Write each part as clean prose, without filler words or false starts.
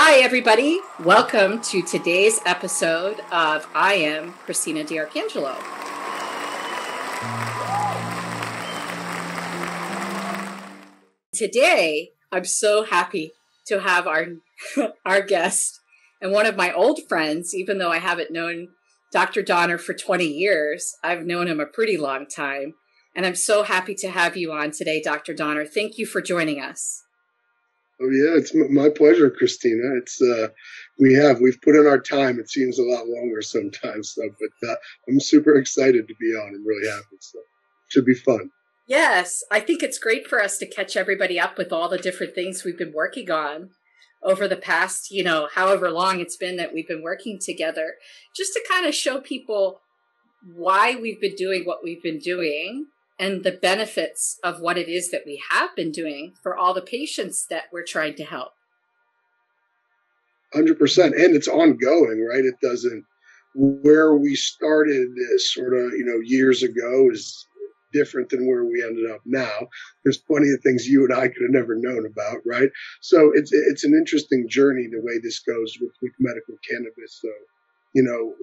Hi, everybody. Welcome to today's episode of I Am Christina DiArcangelo. Today, I'm so happy to have our guest and one of my old friends, even though I haven't known Dr. Donner for 20 years. I've known him a pretty long time. And I'm so happy to have you on today, Dr. Donner. Thank you for joining us. Oh yeah, it's my pleasure, Christina. We've put in our time. It seems a lot longer sometimes, but I'm super excited to be on. I'm really happy. So it should be fun. Yes, I think it's great for us to catch everybody up with all the different things we've been working on over the past, however long it's been that we've been working together, just to kind of show people why we've been doing what we've been doing and the benefits of what it is that we have been doing for all the patients that we're trying to help. 100%. And it's ongoing, right? It doesn't, where we started this sort of, years ago is different than where we ended up now. There's plenty of things you and I could have never known about, right? So it's an interesting journey, the way this goes with medical cannabis. So,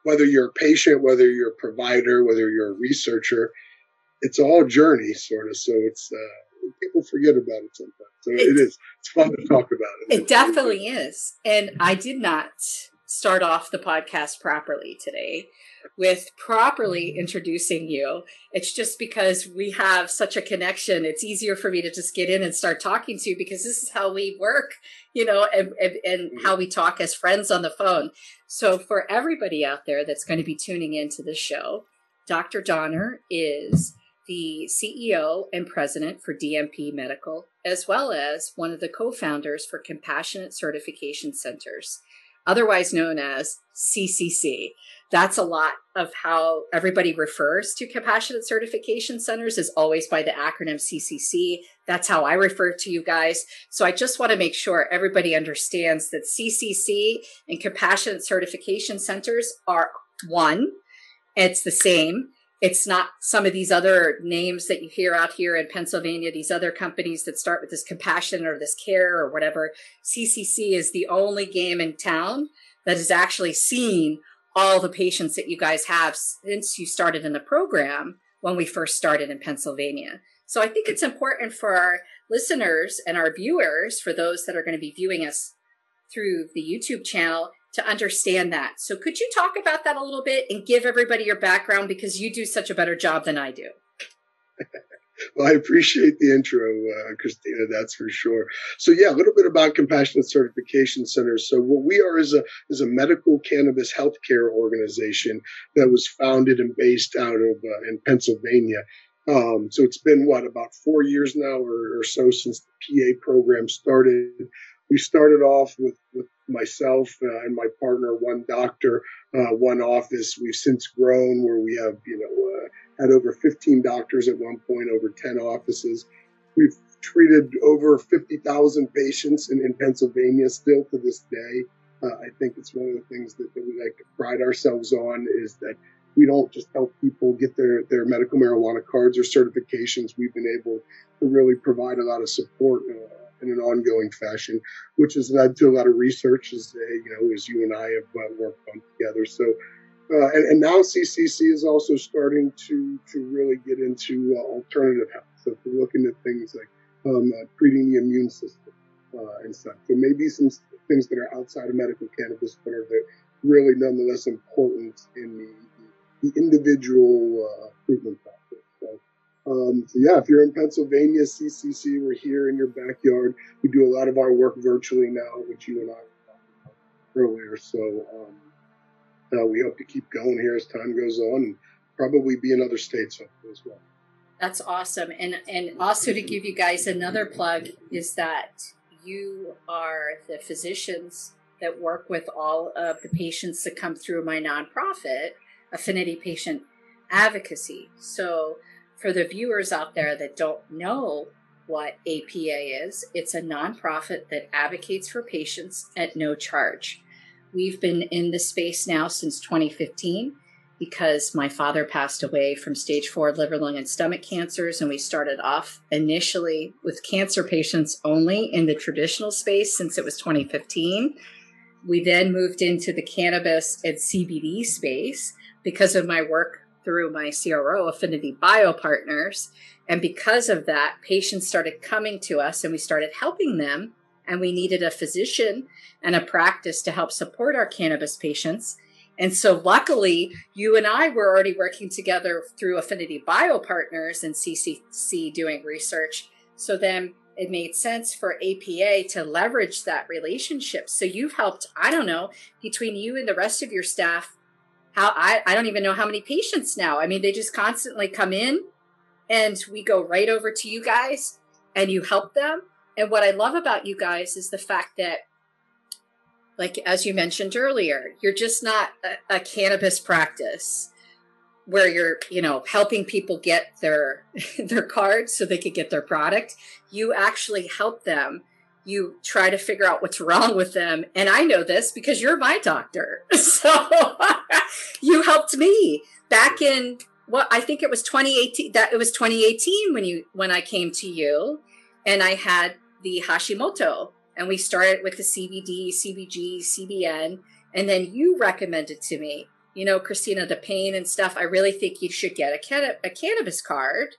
whether you're a patient, whether you're a provider, whether you're a researcher, it's all a journey, sort of. So it's people forget about it sometimes. So it's fun to talk about it. It definitely is. And I did not start off the podcast properly today with properly introducing you. It's just because we have such a connection. It's easier for me to just get in and start talking to you because this is how we work, and how we talk as friends on the phone. So for everybody out there that's going to be tuning into the show, Dr. Donner is the CEO and president for DMP Medical, as well as one of the co-founders for Compassionate Certification Centers, otherwise known as CCC. That's a lot of how everybody refers to Compassionate Certification Centers, is always by the acronym CCC. That's how I refer to you guys. So I just want to make sure everybody understands that CCC and Compassionate Certification Centers are one. It's the same. It's not some of these other names that you hear out here in Pennsylvania, these other companies that start with this compassion or this care or whatever. CCC is the only game in town that has actually seen all the patients that you guys have since you started in the program when we first started in Pennsylvania. So I think it's important for our listeners and our viewers, for those that are going to be viewing us through the YouTube channel, to understand that. So could you talk about that a little bit and give everybody your background, because you do such a better job than I do? Well, I appreciate the intro, Christina, that's for sure. So yeah, a little bit about Compassionate Certification Centers. So what we are is a medical cannabis healthcare organization that was founded and based out of in Pennsylvania. So it's been about 4 years now or so since the PA program started. We started off with myself and my partner, one doctor, one office. We've since grown where we have, had over 15 doctors at one point, over 10 offices. We've treated over 50,000 patients in Pennsylvania still to this day. I think it's one of the things that we like to pride ourselves on, is that we don't just help people get their medical marijuana cards or certifications. We've been able to really provide a lot of support in an ongoing fashion, which has led to a lot of research as you and I have worked on together. So, and now CCC is also starting to really get into alternative health. So we're looking at things like treating the immune system and stuff. So maybe some things that are outside of medical cannabis, but are really nonetheless important in the individual treatment process. So yeah, if you're in Pennsylvania, CCC, we're here in your backyard. We do a lot of our work virtually now, which you and I were talking about earlier. So we hope to keep going here as time goes on, and probably be in other states as well. That's awesome. And also, to give you guys another plug, is that you are the physicians that work with all of the patients that come through my nonprofit, Affinity Patient Advocacy. So for the viewers out there that don't know what APA is, it's a nonprofit that advocates for patients at no charge. We've been in this space now since 2015, because my father passed away from stage 4 liver, lung, and stomach cancers. And we started off initially with cancer patients only in the traditional space since it was 2015. We then moved into the cannabis and CBD space because of my work through my CRO, Affinity Biopartners. And because of that, patients started coming to us and we started helping them. And we needed a physician and a practice to help support our cannabis patients. And so luckily, you and I were already working together through Affinity Biopartners and CCC doing research. So then it made sense for APA to leverage that relationship. So you've helped, I don't know, between you and the rest of your staff, how I don't even know how many patients now. I mean, they just constantly come in and we go right over to you guys and you help them. And what I love about you guys is the fact that, like, as you mentioned earlier, you're just not a cannabis practice where you're, helping people get their cards so they could get their product. You actually help them. You try to figure out what's wrong with them. And I know this because you're my doctor. So you helped me back in, I think it was 2018. It was 2018 when I came to you and I had the Hashimoto. And we started with the CBD, CBG, CBN, and then you recommended to me, Christina, the pain and stuff, I really think you should get a cannabis card.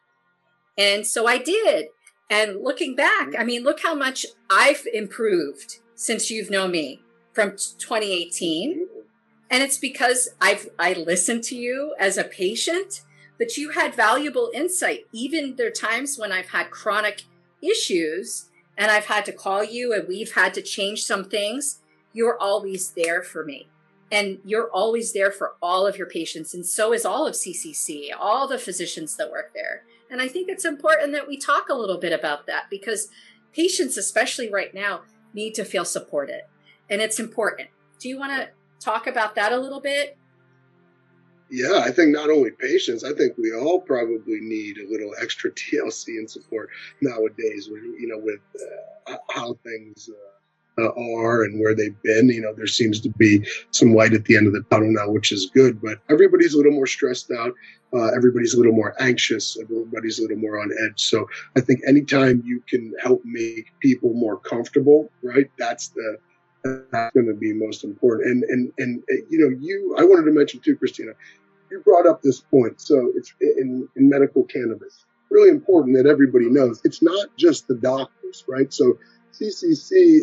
And so I did. And looking back, I mean, look how much I've improved since you've known me from 2018. And it's because I listened to you as a patient, but you had valuable insight. Even there are times when I've had chronic issues and I've had to call you and we've had to change some things, you're always there for me. And you're always there for all of your patients. And so is all of CCC, all the physicians that work there. And I think it's important that we talk a little bit about that because patients, especially right now, need to feel supported. And it's important. Do you want to talk about that a little bit? Yeah, I think not only patients, I think we all probably need a little extra TLC and support nowadays with, with how things are and where they've been. There seems to be some light at the end of the tunnel now, which is good, but everybody's a little more stressed out. Everybody's a little more anxious. Everybody's a little more on edge. So I think anytime you can help make people more comfortable, right, that's going to be most important. And I wanted to mention too, Christina, you brought up this point. So it's in medical cannabis, really important that everybody knows it's not just the doctors, right? So CCC,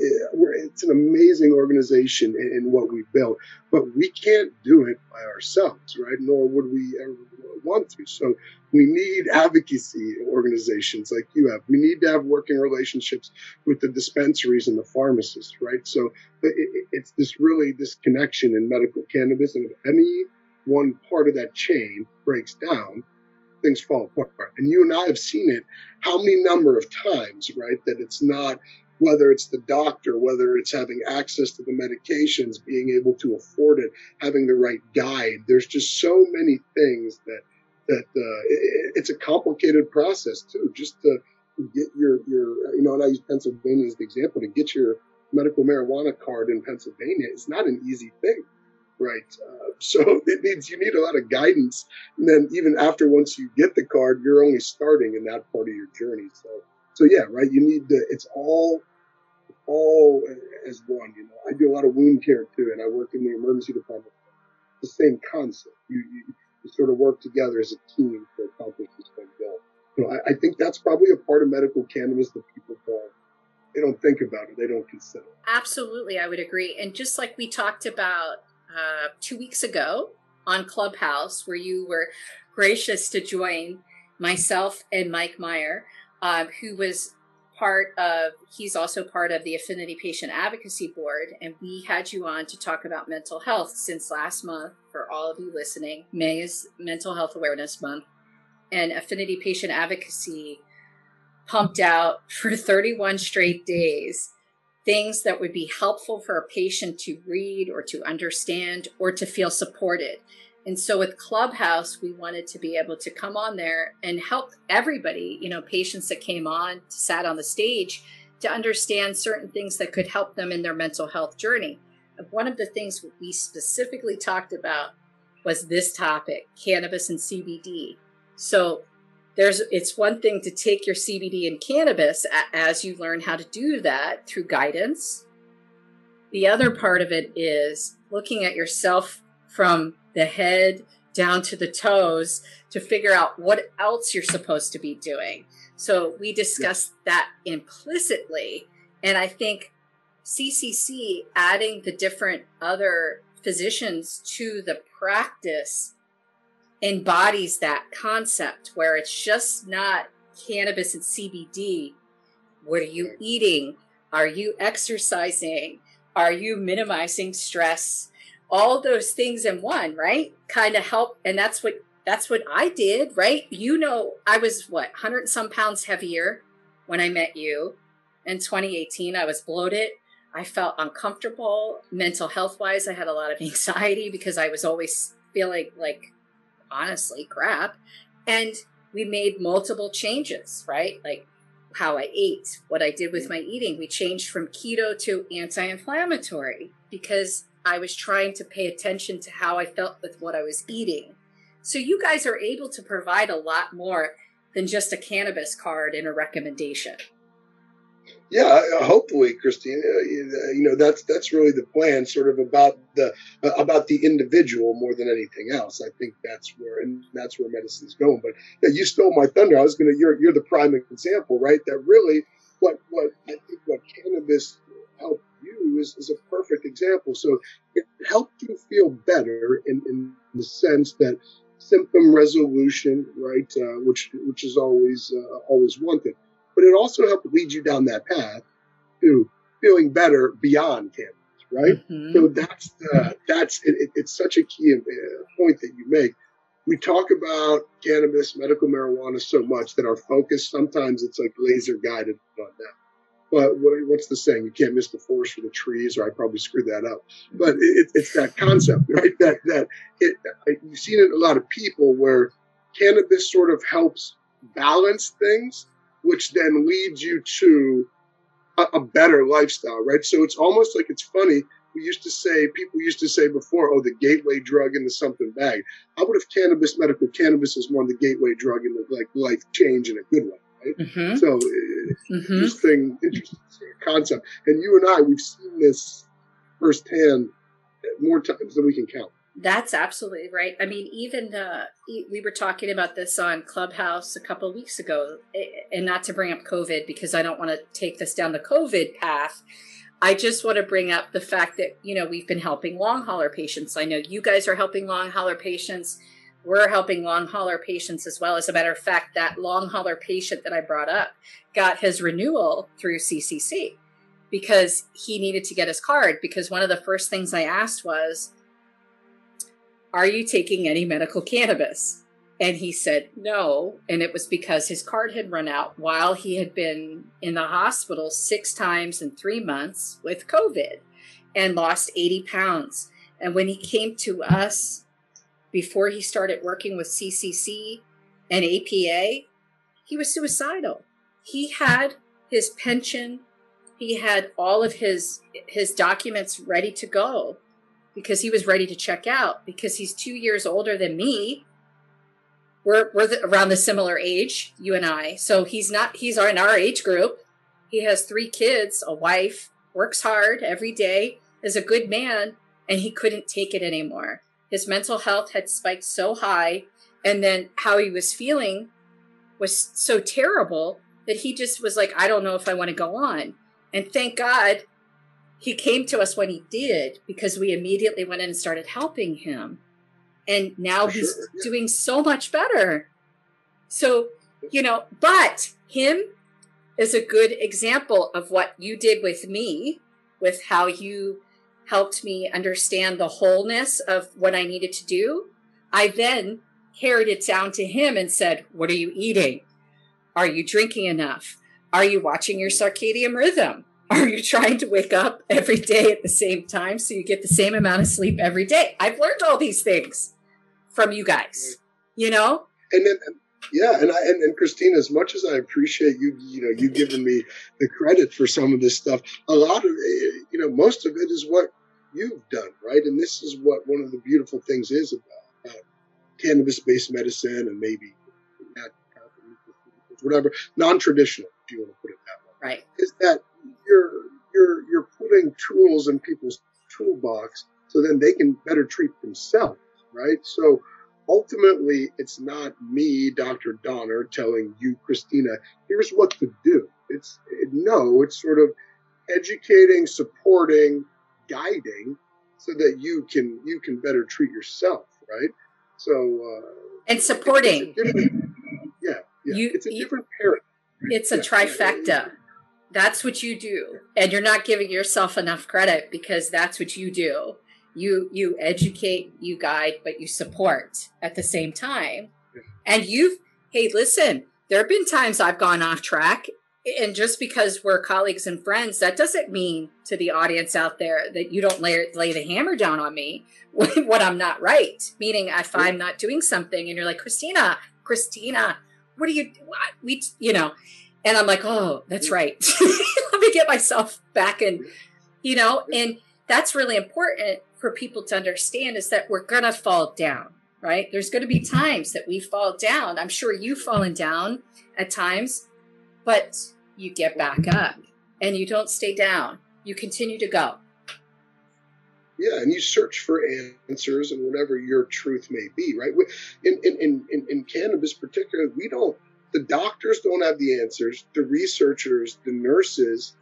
it's an amazing organization in what we've built, but we can't do it by ourselves, right? Nor would we ever want to. So we need advocacy organizations like you have. We need to have working relationships with the dispensaries and the pharmacists, right? So it's this connection in medical cannabis. And if any one part of that chain breaks down, things fall apart. And you and I have seen it how many number of times, right? That it's not, whether it's the doctor, whether it's having access to the medications, being able to afford it, having the right guide. There's just so many things that it's a complicated process too. Just to get your and I use Pennsylvania as the example, to get your medical marijuana card in Pennsylvania is not an easy thing, right? So you need a lot of guidance. And then even after, once you get the card, you're only starting in that part of your journey. So yeah, right. You need it's all as one. I do a lot of wound care too, and I work in the emergency department. The same concept. You sort of work together as a team to accomplish this one goal. I think that's probably a part of medical cannabis that people don't think about it. They don't consider. Absolutely, I would agree. And just like we talked about 2 weeks ago on Clubhouse, where you were gracious to join myself and Mike Meyer, who was he's also part of the Affinity Patient Advocacy Board. And we had you on to talk about mental health since last month. For all of you listening, May is Mental Health Awareness Month. And Affinity Patient Advocacy pumped out for 31 straight days things that would be helpful for a patient to read or to understand or to feel supported. And so with Clubhouse, we wanted to be able to come on there and help everybody, patients that came on, sat on the stage, to understand certain things that could help them in their mental health journey. One of the things we specifically talked about was this topic, cannabis and CBD. So it's one thing to take your CBD and cannabis as you learn how to do that through guidance. The other part of it is looking at yourself from the head down to the toes to figure out what else you're supposed to be doing. So we discussed that implicitly. And I think CCC adding the different other physicians to the practice embodies that concept where it's just not cannabis and CBD. What are you eating? Are you exercising? Are you minimizing stress? All those things in one, right? Kind of help. And that's what I did, right? You know, I was 100 and some pounds heavier when I met you in 2018. I was bloated. I felt uncomfortable mental health wise. I had a lot of anxiety because I was always feeling like, honestly, crap. And we made multiple changes, right? Like how I ate, what I did with my eating. We changed from keto to anti-inflammatory because I was trying to pay attention to how I felt with what I was eating. So you guys are able to provide a lot more than just a cannabis card and a recommendation. Yeah, hopefully, Christina. That's really the plan. Sort of about the individual more than anything else. I think that's where medicine's going. But yeah, you stole my thunder. You're the prime example, right? That really, what cannabis helped you is a perfect example. So it helped you feel better in the sense that symptom resolution, right? Which is always one thing. But it also helped lead you down that path to feeling better beyond cannabis, right? Mm-hmm. So it's such a key point that you make. We talk about cannabis, medical marijuana so much that our focus, sometimes it's like laser guided on that. But what's the saying? You can't miss the forest for the trees, or I probably screwed that up. But it's that concept, right? You've seen it in a lot of people where cannabis sort of helps balance things, which then leads you to a better lifestyle, right? So it's almost like, it's funny. People used to say before, oh, the gateway drug in the something bag. How about if medical cannabis is more the gateway drug in the life change in a good way, right? Mm-hmm. So interesting concept. And you and I, we've seen this firsthand more times than we can count. That's absolutely right. I mean, even we were talking about this on Clubhouse a couple of weeks ago, and not to bring up COVID because I don't want to take this down the COVID path. I just want to bring up the fact that, we've been helping long hauler patients. I know you guys are helping long hauler patients. We're helping long hauler patients as well. As a matter of fact, that long hauler patient that I brought up got his renewal through CCC because he needed to get his card. Because one of the first things I asked was, are you taking any medical cannabis? And he said no. And it was because his card had run out while he had been in the hospital 6 times in 3 months with COVID and lost 80 pounds. And when he came to us before he started working with CCC and APA, he was suicidal. He had his pension. He had all of his documents ready to go, because he was ready to check out, because he's 2 years older than me. We're around the similar age, you and I. So he's in our age group. He has 3 kids, a wife, works hard every day, is a good man, and he couldn't take it anymore. His mental health had spiked so high, and then how he was feeling was so terrible that he just was like, I don't know if I want to go on. And thank God he came to us when he did, because we immediately went in and started helping him. And now he's doing so much better. So, but him is a good example of what you did with me, with how you helped me understand the wholeness of what I needed to do. I then carried it down to him and said, what are you eating? Are you drinking enough? Are you watching your circadian rhythm? Are you trying to wake up every day at the same time so you get the same amount of sleep every day? I've learned all these things from you guys, And then, and Christina, as much as I appreciate you giving me the credit for some of this stuff, a lot of most of it is what you've done, right? And this is what one of the beautiful things is cannabis-based medicine and maybe whatever, non-traditional, if you want to put it that way. Right. Is that you're putting tools in people's toolbox so then they can better treat themselves, right? So ultimately, it's not me, Dr. Donner, telling you, Christina, here's what to do. It's sort of educating, supporting, guiding, so that you can better treat yourself, right? So and supporting. It's a different paradigm. Right? It's a trifecta. That's what you do, and you're not giving yourself enough credit because that's what you do. You educate, you guide, but you support at the same time. And hey, listen, there have been times I've gone off track, and just because we're colleagues and friends, that doesn't mean to the audience out there that you don't lay the hammer down on me when I'm not right. Meaning, if I'm not doing something, and you're like, Christina, what are you? And I'm like, oh, that's right. Let me get myself back in, and that's really important for people to understand, is that we're going to fall down, right? There's going to be times that we fall down. I'm sure you've fallen down at times, but you get back up and you don't stay down. You continue to go. Yeah, and you search for answers and whatever your truth may be, right? In cannabis particularly, the doctors don't have the answers, the researchers, the nurses,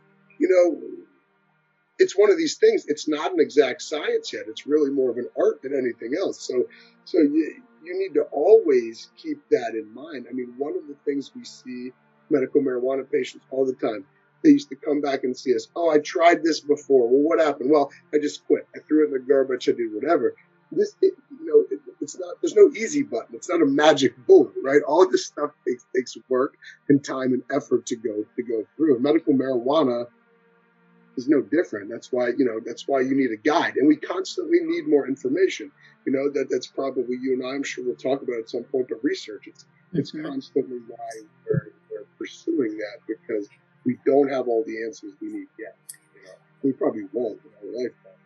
it's one of these things. It's not an exact science yet. It's really more of an art than anything else. So you need to always keep that in mind. I mean, one of the things we see medical marijuana patients all the time, they used to come back and see us. Oh, I tried this before. Well, what happened? Well, I just quit. I threw it in the garbage. I did whatever. It's not. There's no easy button. It's not a magic bullet, right? All this stuff takes work and time and effort to go through. And medical marijuana is no different. That's why you need a guide, and we constantly need more information. That's probably you and I'm sure we'll talk about at some point. But research, it's constantly why we're pursuing that, because we don't have all the answers we need yet. We probably won't in our lifetime.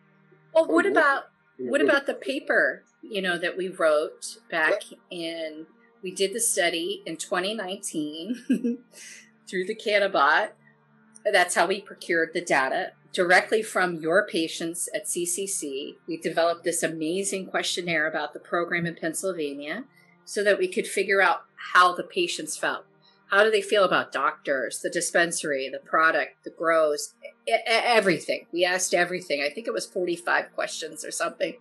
Well, what about the paper, that we wrote back in, we did the study in 2019 through the Cannabot. That's how we procured the data directly from your patients at CCC. We developed this amazing questionnaire about the program in Pennsylvania so that we could figure out how the patients felt. How do they feel about doctors, the dispensary, the product, the grows, everything? We asked everything. I think it was 45 questions or something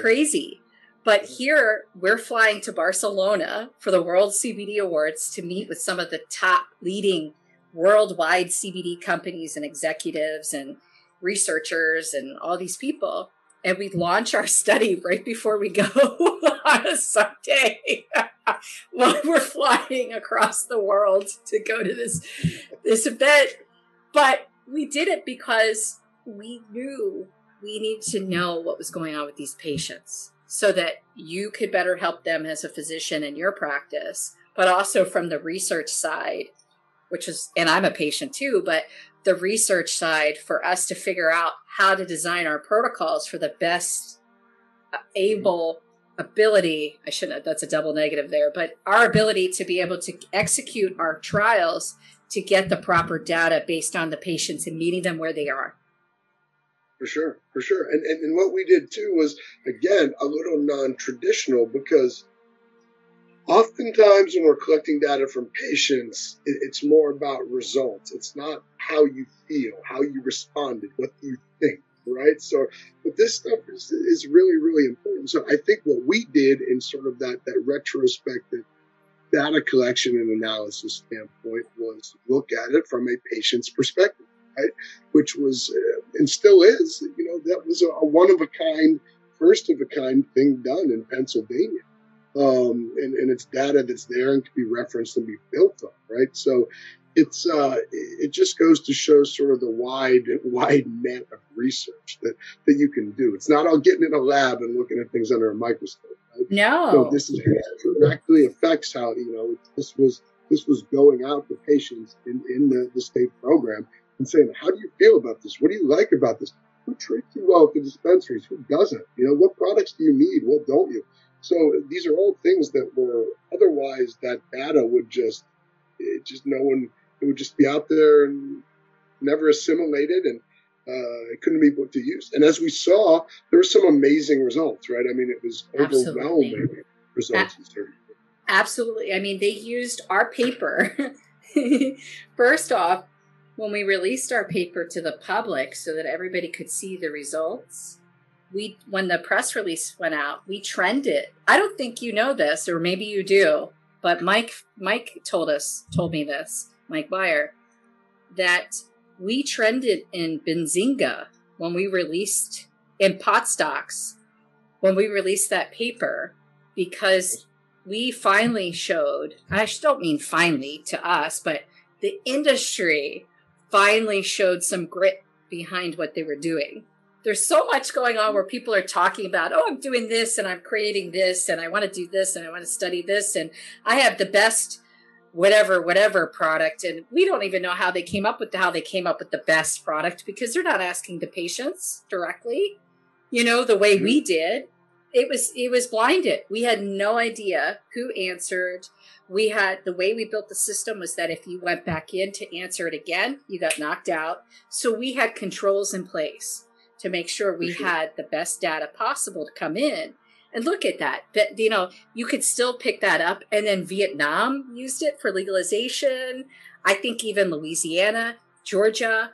crazy. But here we're flying to Barcelona for the World CBD Awards to meet with some of the top leading worldwide CBD companies and executives and researchers and all these people. And we launch our study right before we go on a Sunday while we're flying across the world to go to this event. But we did it because we knew we needed to know what was going on with these patients so that you could better help them as a physician in your practice, but also from the research side, and I'm a patient too, but the research side for us to figure out how to design our protocols for the best ability. That's a double negative there, but our ability to be able to execute our trials to get the proper data based on the patients and meeting them where they are. For sure. And what we did too was, again, a little non-traditional, because oftentimes when we're collecting data from patients, it's more about results. It's not how you feel, how you responded, what you think, right? So, but this stuff is really, really important. So I think what we did in sort of that retrospective data collection and analysis standpoint was look at it from a patient's perspective, right? Which was, and still is, that was a one-of-a-kind, first-of-a-kind thing done in Pennsylvania. And it's data that's there and can be referenced and be built on, right? So it just goes to show sort of the wide net of research that you can do. It's not all getting in a lab and looking at things under a microscope. Right? No. So this directly affects how, this was going out to patients in the state program and saying, how do you feel about this? What do you like about this? Who treats you well at the dispensaries? Who doesn't? What products do you need? What don't you? So these are all things that were otherwise that data would no one, it would just be out there and never assimilated, and it couldn't be put to use. And as we saw, there were some amazing results, right? I mean, it was overwhelming results in certain. Absolutely. I mean, they used our paper. First off, when we released our paper to the public so that everybody could see the results, when the press release went out, we trended. I don't think you know this, or maybe you do, but Mike told me this, Mike Beyer, that we trended in Benzinga when we released, in pot stocks, when we released that paper, because we finally showed, I don't mean finally to us, but the industry finally showed some grit behind what they were doing. There's so much going on where people are talking about, oh, I'm doing this and I'm creating this and I want to do this and I want to study this and I have the best whatever product. And we don't even know how they came up with the best product, because they're not asking the patients directly, the way we did. It was blinded. We had no idea who answered. The way we built the system was that if you went back in to answer it again, you got knocked out. So we had controls in place to make sure we had the best data possible to come in. And look at that. But, you could still pick that up. And then Vietnam used it for legalization. I think even Louisiana, Georgia,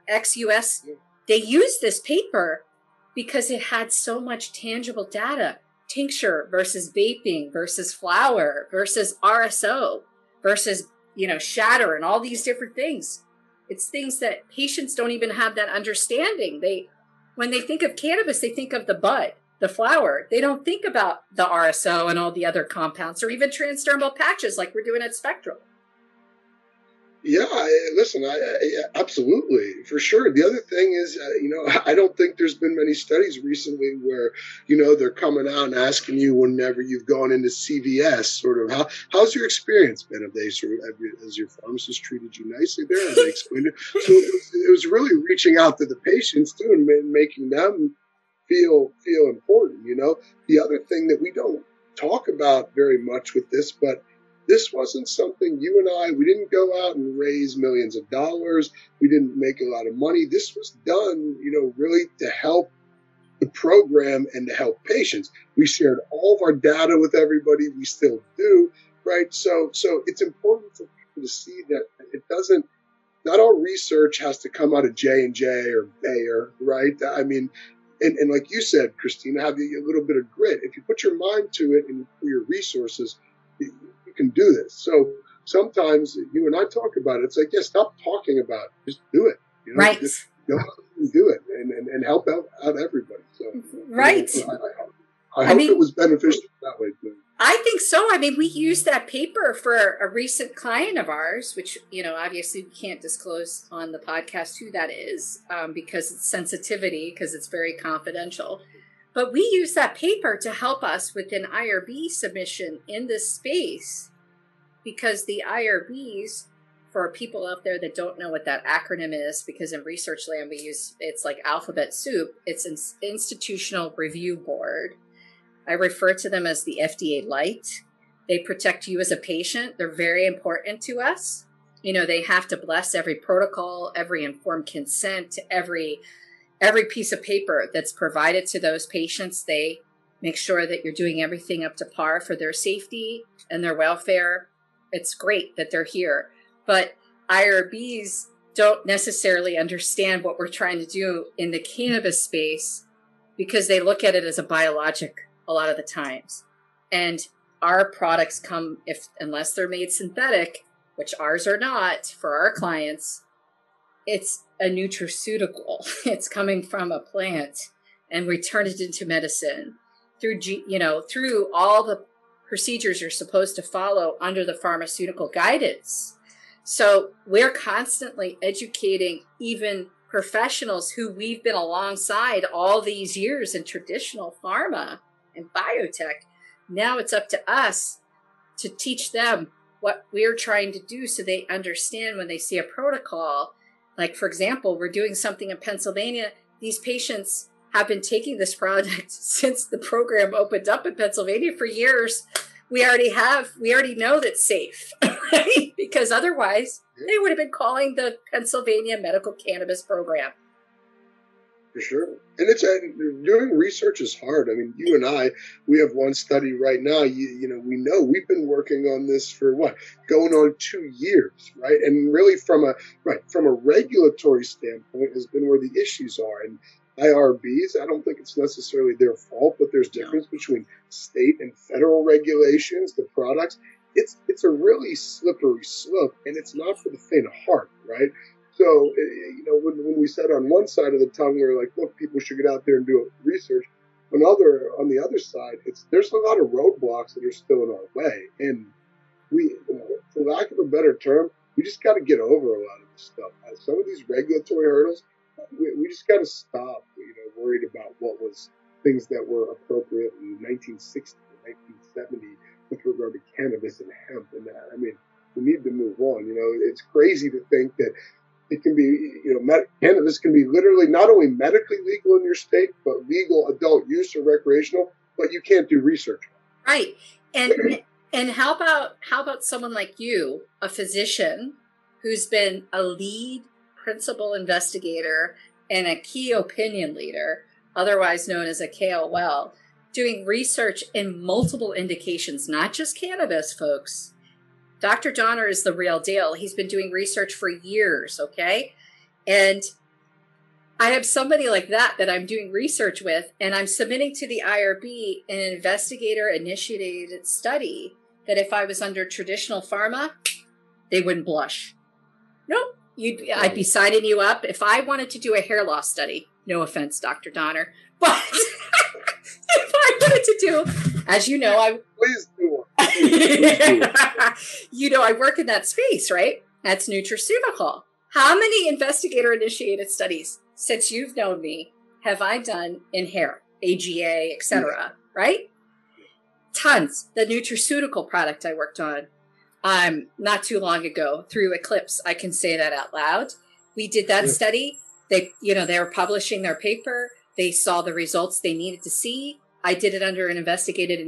ex-US, they used this paper because it had so much tangible data. Tincture versus vaping versus flower versus RSO versus, shatter and all these different things. It's things that patients don't even have that understanding. When they think of cannabis, they think of the bud, the flower. They don't think about the RSO and all the other compounds, or even transdermal patches like we're doing at Spectral. Yeah, listen, I absolutely, for sure. The other thing is, I don't think there's been many studies recently where, they're coming out and asking you whenever you've gone into CVS, sort of, how's your experience been? Have they has your pharmacist treated you nicely there? Have they explained it? So it was really reaching out to the patients too and making them feel important. The other thing that we don't talk about very much with this, but this wasn't something we didn't go out and raise millions of dollars. We didn't make a lot of money. This was done, really to help the program and to help patients. We shared all of our data with everybody. We still do, right? So it's important for people to see that not all research has to come out of J&J or Bayer, right? I mean, and like you said, Christina, have a little bit of grit. If you put your mind to it and put your resources, you can do this. So sometimes you and I talk about it. It's like, stop talking about it. Just do it. Right. Just go and do it and help out everybody. So, right. I hope it was beneficial that way too. I think so. I mean, we used that paper for a recent client of ours, which, obviously we can't disclose on the podcast who that is because it's sensitivity, because it's very confidential. But we use that paper to help us with an IRB submission in this space, because the IRBs, for people out there that don't know what that acronym is, because in research land it's like alphabet soup, it's an institutional review board. I refer to them as the FDA light. They protect you as a patient. They're very important to us. They have to bless every protocol, every informed consent, every piece of paper that's provided to those patients. They make sure that you're doing everything up to par for their safety and their welfare. It's great that they're here. But IRBs don't necessarily understand what we're trying to do in the cannabis space, because they look at it as a biologic a lot of the times. And our products come, unless they're made synthetic, which ours are not for our clients, it's a nutraceutical. It's coming from a plant, and we turn it into medicine through all the procedures you're supposed to follow under the pharmaceutical guidance. So we're constantly educating even professionals who we've been alongside all these years in traditional pharma and biotech. Now it's up to us to teach them what we're trying to do, so they understand when they see a protocol. Like, for example, we're doing something in Pennsylvania. These patients have been taking this product since the program opened up in Pennsylvania for years. We already know that's safe, right? Because otherwise they would have been calling the Pennsylvania Medical Cannabis Program. For sure. And it's doing research is hard. I mean, you and I, we have one study right now. We know we've been working on this for going on 2 years, right? And really from a regulatory standpoint has been where the issues are. And IRBs, I don't think it's necessarily their fault, but there's difference between state and federal regulations, the products. It's a really slippery slope, and it's not for the faint of heart, right? So, when we said on one side of the tongue, we were like, look, people should get out there and do research. On the other side, there's a lot of roadblocks that are still in our way. And we, for lack of a better term, we just got to get over a lot of this stuff. Some of these regulatory hurdles, we just got to stop, worried about what was things that were appropriate in 1960 or 1970 with regard to cannabis and hemp. And I mean, we need to move on. It's crazy to think that it can be, cannabis can be literally not only medically legal in your state, but legal adult use or recreational, but you can't do research. Right. And how about someone like you, a physician who's been a lead principal investigator and a key opinion leader, otherwise known as a KOL, doing research in multiple indications, not just cannabis, folks. Dr. Donner is the real deal. He's been doing research for years, okay? And I have somebody like that I'm doing research with, and I'm submitting to the IRB an investigator-initiated study that if I was under traditional pharma, they wouldn't blush. Nope. I'd be signing you up. If I wanted to do a hair loss study, no offense, Dr. Donner, but if I wanted to do, as you know, please do one. I work in that space, right? That's nutraceutical. How many investigator-initiated studies, since you've known me, have I done in hair, AGA, etc., right? Tons. The nutraceutical product I worked on not too long ago through Eclipse, I can say that out loud. We did that study. They were publishing their paper. They saw the results they needed to see. I did it under an investigated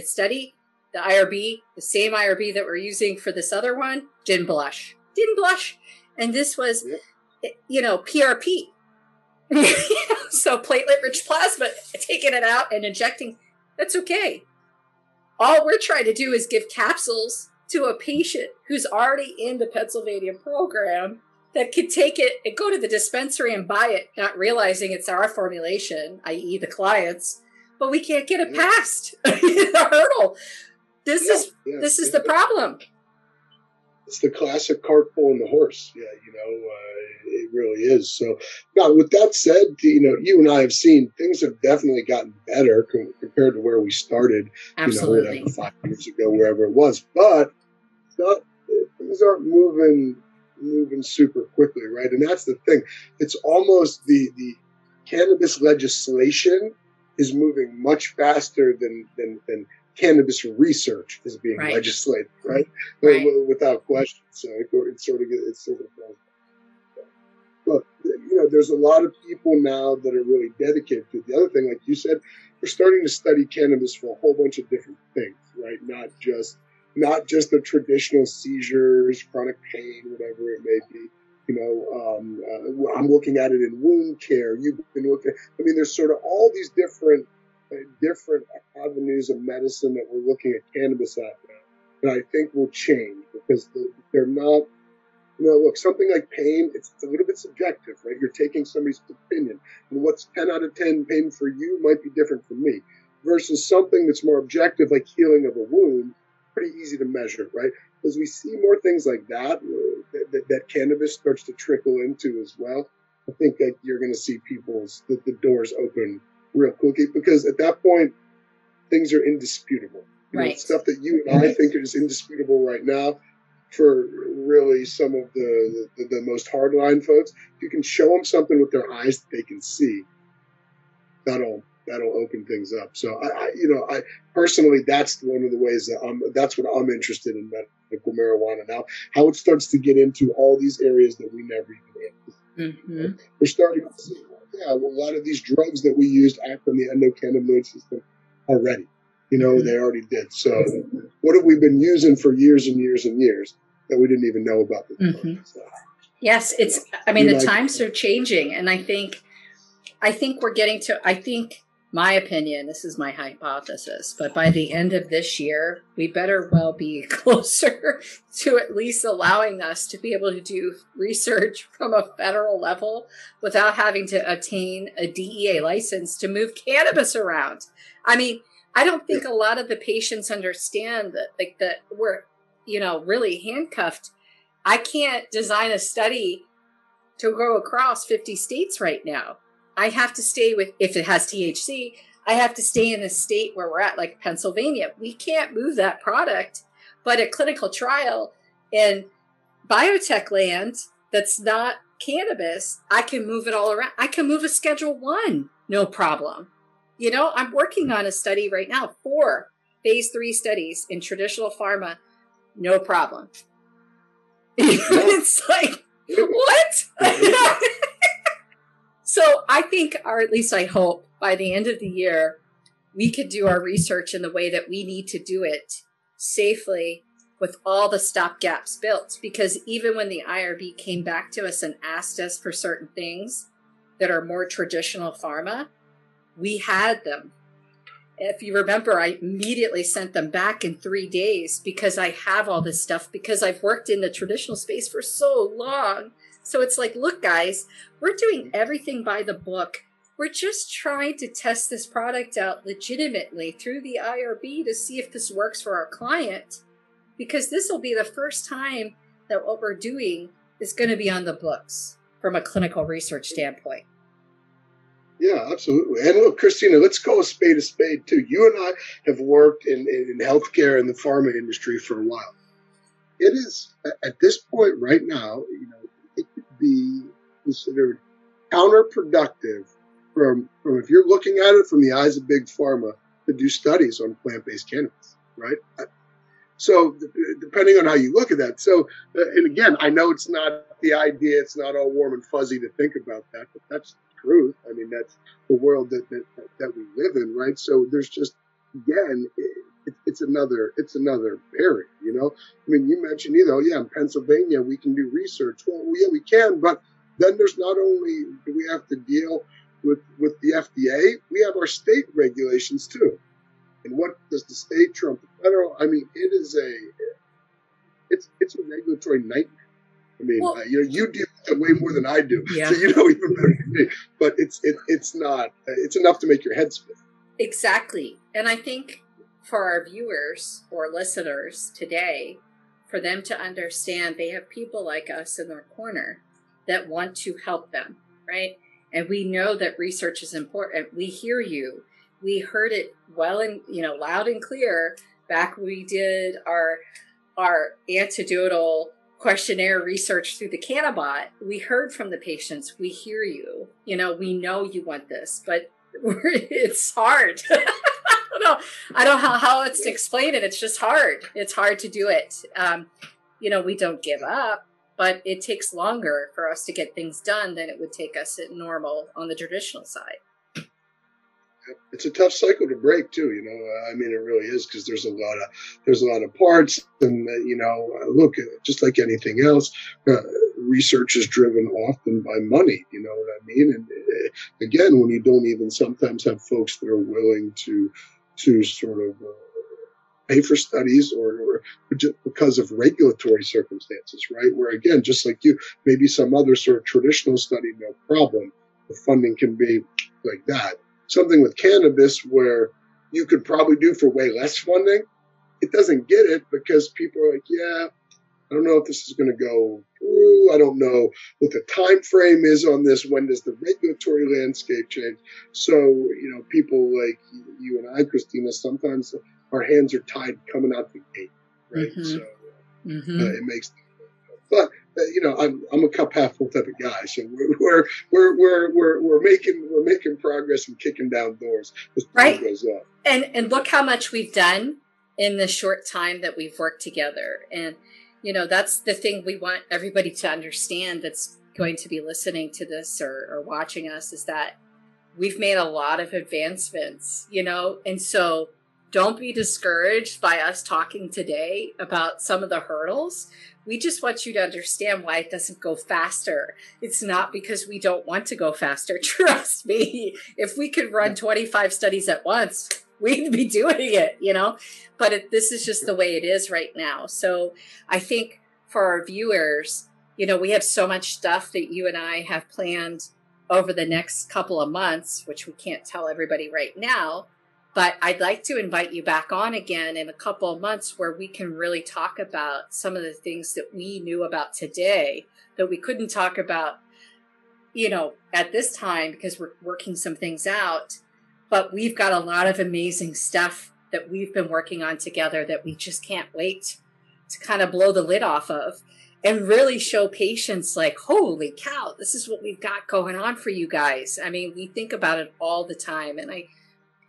study. The IRB, the same IRB that we're using for this other one, didn't blush. And this was, PRP. So platelet-rich plasma, taking it out and injecting, that's okay. All we're trying to do is give capsules to a patient who's already in the Pennsylvania program that could take it and go to the dispensary and buy it, not realizing it's our formulation, i.e. the clients, but we can't get it past the hurdle. This is the problem. It's the classic cart pulling the horse. Yeah, it really is. So now with that said, you and I have seen things have definitely gotten better compared to where we started, Absolutely. 5 years ago, wherever it was. But things aren't moving super quickly, right? And that's the thing. It's almost the cannabis legislation is moving much faster than cannabis research is being legislated, right? Without question. So it's sort of but there's a lot of people now that are really dedicated to it. The other thing, like you said, we're starting to study cannabis for a whole bunch of different things, right? Not just the traditional seizures, chronic pain, whatever it may be. I'm looking at it in wound care. You've been looking. I mean, there's sort of all these different avenues of medicine that we're looking at cannabis at now, and I think will change because they're not. Look, something like pain, it's a little bit subjective, right? You're taking somebody's opinion, and what's 10 out of 10 pain for you might be different from me, versus something that's more objective, like healing of a wound. Pretty easy to measure, right? As we see more things like that cannabis starts to trickle into as well, I think that you're going to see the doors open real quickly, because at that point, things are indisputable. Right. Stuff that you and I think is indisputable right now, for really some of the most hardline folks, if you can show them something with their eyes that they can see, that'll open things up. So I personally, that's one of the ways that's what I'm interested in medical marijuana now, how it starts to get into all these areas that we never even anticipated. We're starting to see yeah, well, a lot of these drugs that we used act on the endocannabinoid system already. They already did. So what have we been using for years and years and years that we didn't even know about before? Mm-hmm. So, yes, the times are changing. And I think we're getting to, my opinion, this is my hypothesis, but by the end of this year, we better well be closer to at least allowing us to be able to do research from a federal level without having to obtain a DEA license to move cannabis around. I mean, I don't think a lot of the patients understand that we're, really handcuffed. I can't design a study to go across 50 states right now. I have to stay with, if it has THC, I have to stay in a state where we're at, like Pennsylvania. We can't move that product, but a clinical trial in biotech land that's not cannabis, I can move it all around. I can move a Schedule 1, no problem. I'm working on a study right now, 4 phase 3 studies in traditional pharma, no problem. It's like, what? So I think, or at least I hope, by the end of the year, we could do our research in the way that we need to do it safely with all the stopgaps built. Because even when the IRB came back to us and asked us for certain things that are more traditional pharma, we had them. If you remember, I immediately sent them back in 3 days because I have all this stuff, because I've worked in the traditional space for so long. So it's like, look, guys, we're doing everything by the book. We're just trying to test this product out legitimately through the IRB to see if this works for our client, because this will be the first time that what we're doing is going to be on the books from a clinical research standpoint. Yeah, absolutely. And look, Christina, let's call a spade too. You and I have worked in healthcare and the pharma industry for a while. It is, at this point right now, it could be considered counterproductive from if you're looking at it from the eyes of big pharma to do studies on plant-based cannabis, right? So depending on how you look at that. So, and again, I know it's not the idea, it's not all warm and fuzzy to think about that, but that's the truth. I mean, that's the world that we live in, right? So there's just, again, it's another barrier, I mean, you mentioned, in Pennsylvania, we can do research. Well, yeah, we can, but then there's not only do we have to deal with the FDA, we have our state regulations too. And what does the state trump the federal? I mean, it's a regulatory nightmare. I mean, well, you deal with it way more than I do, yeah. So you know even better than me. But it's not. It's enough to make your head spin. Exactly, and I think for our viewers or listeners today, for them to understand, they have people like us in their corner that want to help them, right? And we know that research is important. We hear you. We heard it well and loud and clear back when we did our antidotal questionnaire research through the Cannabot. We heard from the patients. We hear you. We know you want this, but it's hard. I don't know how else to explain it. It's just hard. It's hard to do it. We don't give up, but it takes longer for us to get things done than it would take us at normal on the traditional side. It's a tough cycle to break too, I mean, it really is, because there's a lot of parts, and look, just like anything else, research is driven often by money. You know what I mean? And again, when you don't even sometimes have folks that are willing to sort of pay for studies or just because of regulatory circumstances, right? Where again, just like you, maybe some other sort of traditional study, no problem. The funding can be like that. Something with cannabis where you could probably do for way less funding, it doesn't get it because people are like, yeah, I don't know if this is going to go through. I don't know what the time frame is on this. When does the regulatory landscape change? So, people like you and I, Christina, sometimes our hands are tied coming out the gate, right? Mm-hmm. So it makes. But I'm a cup half full type of guy, so we're making progress and kicking down doors as time goes on. And look how much we've done in the short time that we've worked together. And that's the thing we want everybody to understand. That's going to be listening to this or watching us is that we've made a lot of advancements, and so don't be discouraged by us talking today about some of the hurdles. We just want you to understand why it doesn't go faster. It's not because we don't want to go faster. Trust me, if we could run 25 studies at once, we'd be doing it, but this is just the way it is right now. So I think for our viewers, we have so much stuff that you and I have planned over the next couple of months, which we can't tell everybody right now, but I'd like to invite you back on again in a couple of months where we can really talk about some of the things that we knew about today that we couldn't talk about, at this time because we're working some things out. But we've got a lot of amazing stuff that we've been working on together that we just can't wait to kind of blow the lid off of and really show patients like, holy cow, this is what we've got going on for you guys. I mean, we think about it all the time. And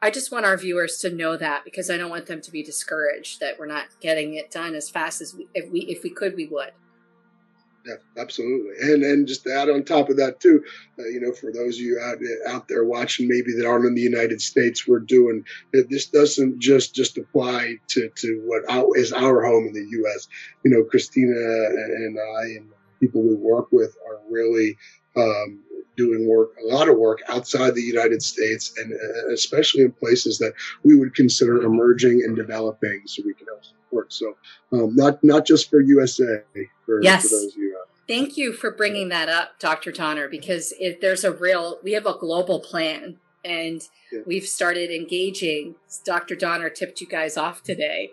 I just want our viewers to know that, because I don't want them to be discouraged that we're not getting it done as fast as if we could, we would. Yeah, absolutely. And just to add on top of that too, for those of you out there watching maybe that aren't in the United States, we're doing, this doesn't just apply to what is our home in the U.S. Christina and I and people we work with are really doing a lot of work outside the United States, and especially in places that we would consider emerging and developing, so we can help support. So not just for USA, yes. For those of you. Thank you for bringing that up, Dr. Donner, because we have a global plan, and we've started engaging. Dr. Donner tipped you guys off today.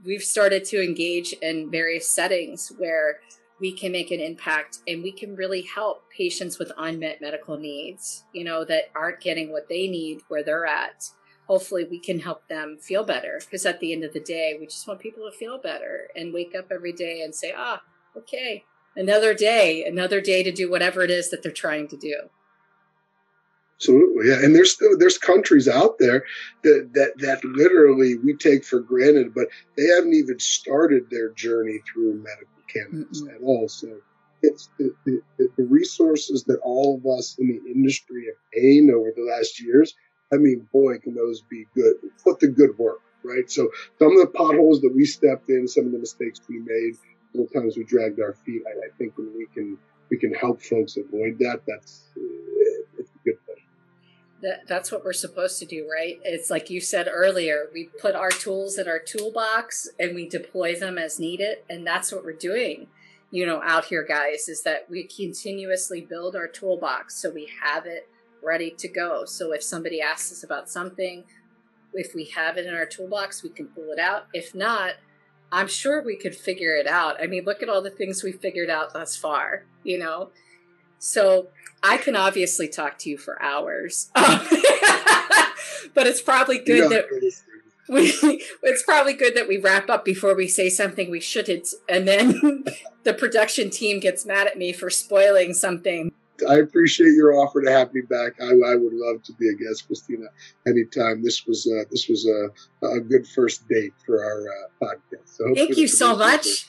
We've started to engage in various settings where we can make an impact and we can really help patients with unmet medical needs, that aren't getting what they need where they're at. Hopefully we can help them feel better, because at the end of the day, we just want people to feel better and wake up every day and say, okay, another day to do whatever it is that they're trying to do. Absolutely, yeah. And there's countries out there that literally we take for granted, but they haven't even started their journey through medical cannabis at all. So it's the resources that all of us in the industry have gained over the last years. I mean, boy, can those be good. Put the good work, right? So some of the potholes that we stepped in, some of the mistakes we made, sometimes we dragged our feet. I think when we can help folks avoid that, it's a good thing. That's what we're supposed to do, right? It's like you said earlier, we put our tools in our toolbox and we deploy them as needed. And that's what we're doing, out here, guys, is that we continuously build our toolbox so we have it ready to go. So if somebody asks us about something, if we have it in our toolbox, we can pull it out. If not, I'm sure we could figure it out. I mean, look at all the things we figured out thus far, So I can obviously talk to you for hours, but it's probably good that we wrap up before we say something we shouldn't, and then the production team gets mad at me for spoiling something. I appreciate your offer to have me back. I would love to be a guest, Christina, anytime. This was a good first date for our podcast. So thank you so much.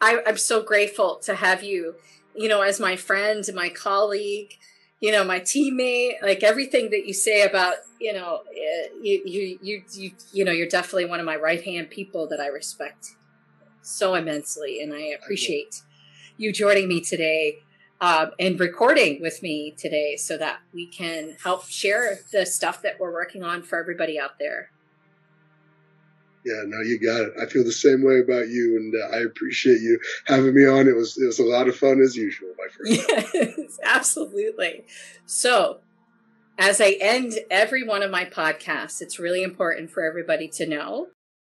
I'm so grateful to have you, as my friend, my colleague, my teammate. Like everything that you say about, you're definitely one of my right-hand people that I respect so immensely, and I appreciate you joining me today. And recording with me today so that we can help share the stuff that we're working on for everybody out there. Yeah, no, you got it. I feel the same way about you, and I appreciate you having me on. It was a lot of fun as usual, my friend. Yes, absolutely. So, as I end every one of my podcasts, it's really important for everybody to know